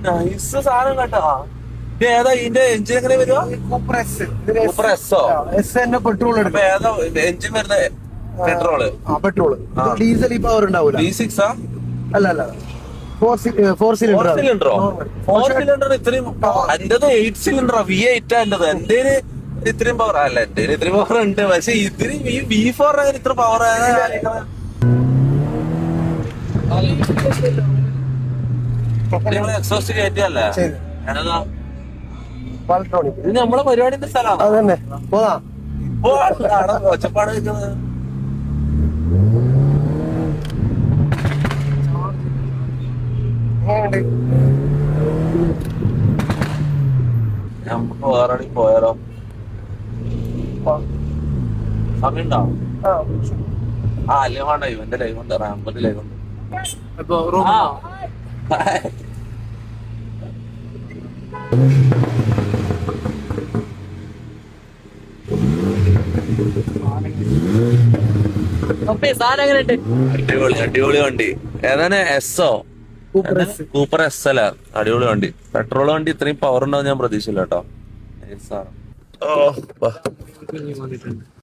Nice സാധനം കേട്ടോ. ഇത് ഏതാ ഇതിന്റെ എഞ്ചിൻ എങ്ങനെ വരുവാ? പെട്രോൾ അപ്പൊ ഏതാ എഞ്ചിൻ വരുന്നത്? പെട്രോള് പെട്രോൾ ഡീസൽ ഈ പവർ ഉണ്ടാവില്ല. V6 അല്ല അല്ല ഫോർ സിലിണ്ടറോ? ഫോർ സിലിണ്ടർ ഇത്രയും. എന്റേത് 8 സിലിണ്ടറാ, V8 എന്റേത്. എന്തേല് ഇത്രയും പവർ അല്ല, എന്തേലും ഇത്രയും പവർ ഉണ്ട്. പക്ഷെ ഇതിന് ഈ V4 അങ്ങനെ ഇത്ര പവർ എക്സോസ്റ്റ് കയറ്റിയല്ലേ? ഏതാ ഇത്? നമ്മളെ പരിപാടിന്റെ സ്ഥലമാണ്. അതന്നെ പോതാ ഒച്ചപ്പാട് വെക്കുന്നത്. നമുക്ക് വേറെ പോയാലോ? സമയമുണ്ടോ? ലൈവ് വേണ്ട, ഇവന്റെ ലൈവ് ഉണ്ട്, റാമ്പന്റെ ലൈവ് ഉണ്ട്. അടിപൊളി അടിപൊളി വണ്ടി. ഏതാണ്? എസ്സോ? കൂപ്പർ എസ് അല്ല, അടിപൊളി വണ്ടി. പെട്രോൾ വണ്ടി ഇത്രയും പവർ ഉണ്ടാവും ഞാൻ പ്രതീക്ഷയില്ല കേട്ടോ.